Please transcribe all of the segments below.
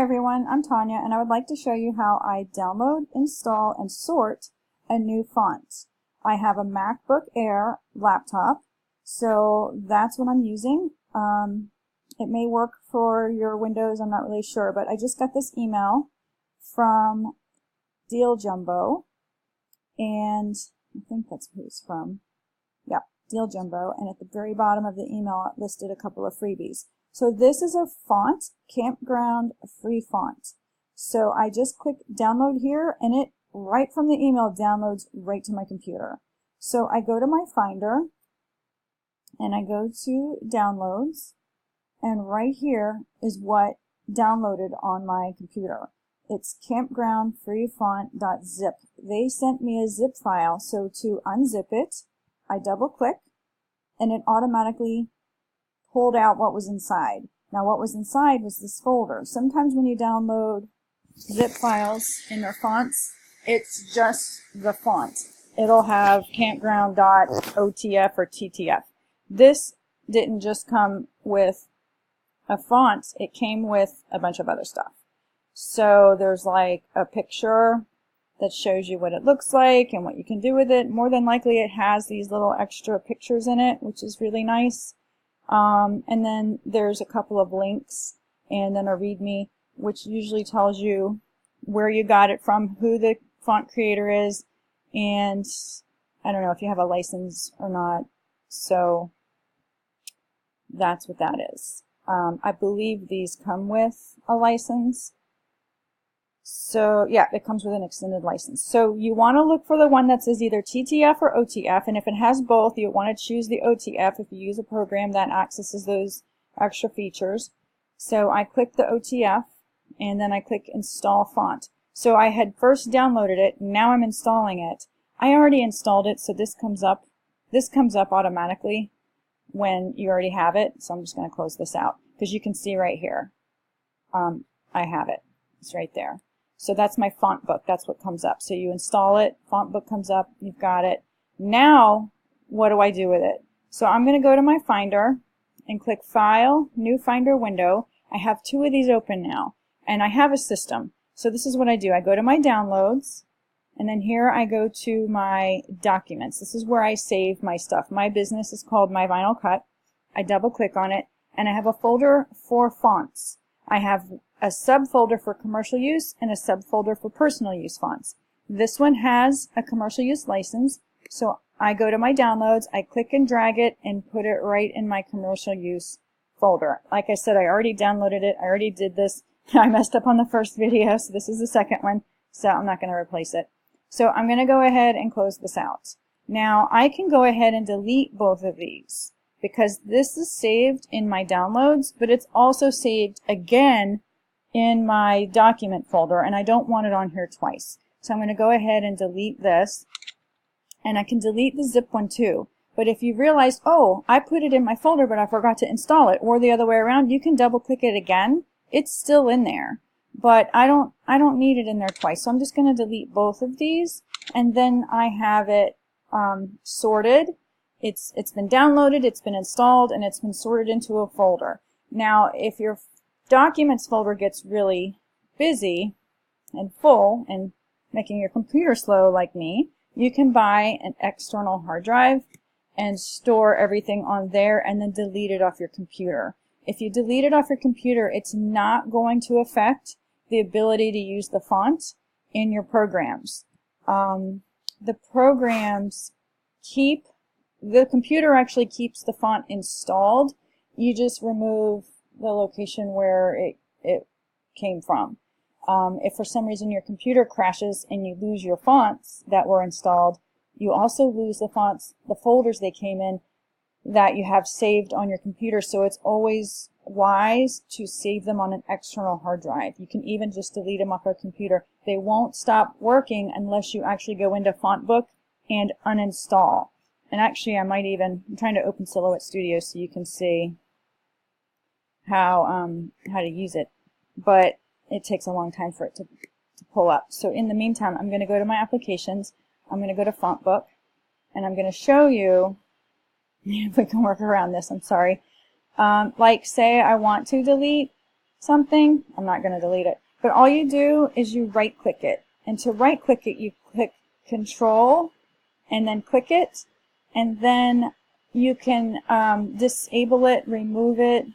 everyone, I'm Tanya and I would like to show you how I download, install, and sort a new font. I have a MacBook Air laptop, so that's what I'm using. It may work for your Windows, I'm not really sure, but I just got this email from Deal Jumbo, and I think that's who it's from. Yeah, Deal Jumbo, and at the very bottom of the email it listed a couple of freebies. So this is a font, Campground free font. So I just click download here and it right from the email downloads right to my computer. So I go to my Finder and I go to downloads, and right here is what downloaded on my computer. It's campgroundfreefont.zip. They sent me a zip file, so to unzip it, I double click and it automatically pulled out what was inside. Now what was inside was this folder. Sometimes when you download zip files in their fonts, it's just the font. It'll have campground.otf or ttf. This didn't just come with a font, it came with a bunch of other stuff. So there's like a picture that shows you what it looks like and what you can do with it. More than likely it has these little extra pictures in it, which is really nice. And then there's a couple of links and then a README, which usually tells you where you got it from, who the font creator is, and I don't know if you have a license or not. So that's what that is. I believe these come with a license. So yeah, it comes with an extended license. So you want to look for the one that says either TTF or OTF, and if it has both, you want to choose the OTF if you use a program that accesses those extra features. So I click the OTF, and then I click Install Font. So I had first downloaded it, now I'm installing it. I already installed it, so this comes up automatically when you already have it. So I'm just going to close this out, because you can see right here, I have it. It's right there. So that's my font book. That's what comes up. So you install it, font book comes up, you've got it. Now, what do I do with it? So I'm going to go to my Finder and click File, New Finder Window. I have two of these open now, and I have a system. So this is what I do. I go to my Downloads, and then here I go to my Documents. This is where I save my stuff. My business is called My Vinyl Cut. I double click on it, and I have a folder for fonts. I have a subfolder for commercial use and a subfolder for personal use fonts. This one has a commercial use license, so I go to my downloads, I click and drag it and put it right in my commercial use folder. Like I said, I already downloaded it, I already did this. I messed up on the first video, so this is the second one, so I'm not going to replace it. So I'm going to go ahead and close this out. Now I can go ahead and delete both of these, because this is saved in my downloads, but it's also saved again in my document folder, and I don't want it on here twice. So I'm going to go ahead and delete this, and I can delete the zip one too. But if you realize, oh, I put it in my folder but I forgot to install it, or the other way around, you can double click it again. It's still in there, but I don't need it in there twice. So I'm just going to delete both of these, and then I have it sorted. It's been downloaded, it's been installed, and it's been sorted into a folder. Now, if your Documents folder gets really busy and full and making your computer slow like me, you can buy an external hard drive and store everything on there and then delete it off your computer. If you delete it off your computer, it's not going to affect the ability to use the font in your programs. The programs the computer actually keeps the font installed. You just remove the location where it came from. If for some reason your computer crashes and you lose your fonts that were installed, you also lose the fonts, the folders they came in that you have saved on your computer. So it's always wise to save them on an external hard drive. You can even just delete them off your computer. They won't stop working unless you actually go into Font Book and uninstall. And actually I'm trying to open Silhouette Studio so you can see how to use it, but it takes a long time for it to pull up. So in the meantime, I'm going to go to my applications, I'm going to go to Font Book, and I'm going to show you if we can work around this. I'm sorry. Like say I want to delete something, I'm not going to delete it. But all you do is you right click it. And to right click it, you click Control and then click it. And then you can disable it, remove it.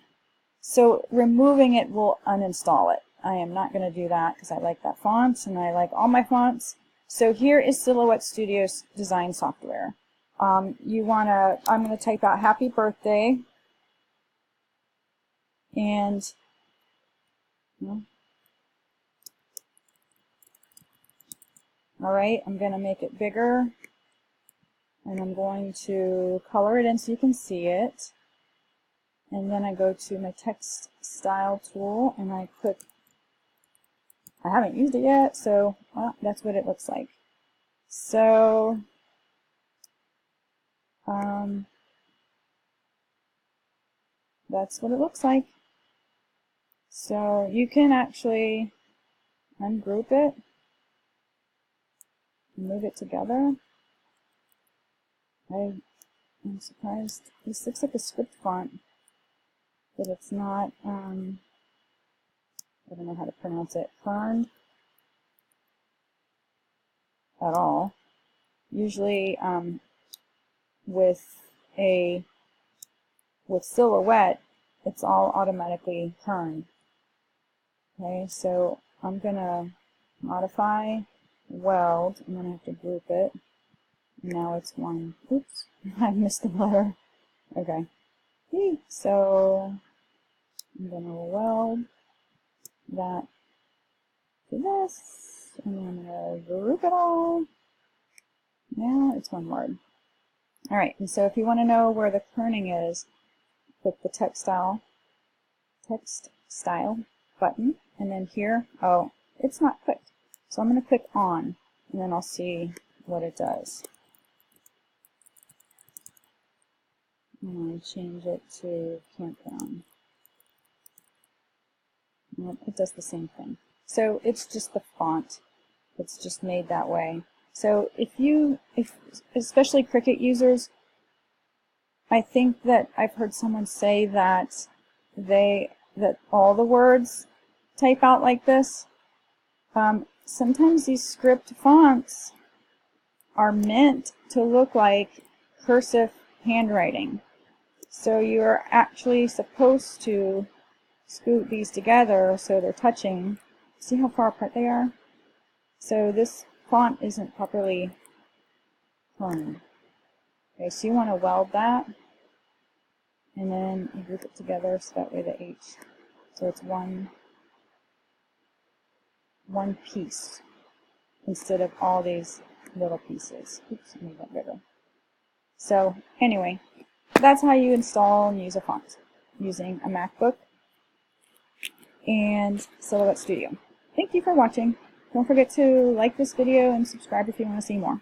So removing it will uninstall it. I am not going to do that because I like that font and I like all my fonts. So here is Silhouette Studio's design software. I'm going to type out happy birthday. And all right, I'm going to make it bigger. And I'm going to color it in so you can see it. And then I go to my text style tool and I click, I haven't used it yet, so well, that's what it looks like. So that's what it looks like. So you can actually ungroup it, move it together. I'm surprised. This looks like a script font, but it's not, I don't know how to pronounce it, Kerning at all. Usually with Silhouette, it's all automatically Kerning. Okay, so I'm going to modify, weld, and then I have to group it. Now it's one. Oops, I missed the letter. Okay. So I'm going to weld that to this, and then I'm going to group it all. Now it's one word. Alright, and so if you want to know where the kerning is, click the text style button, and then here, oh, it's not clicked. So I'm going to click on, and then I'll see what it does. And I change it to campground. Nope, it does the same thing. So it's just the font. It's just made that way. So if especially Cricut users, I think that I've heard someone say that all the words type out like this. Sometimes these script fonts are meant to look like cursive handwriting. So you're actually supposed to scoot these together so they're touching. See how far apart they are? So this font isn't properly turned. Okay, so you want to weld that, and then you group it together so that way the H, so it's one piece instead of all these little pieces. Oops, I made that bigger. So anyway, that's how you install and use a font using a MacBook and Silhouette Studio. Thank you for watching. Don't forget to like this video and subscribe if you want to see more.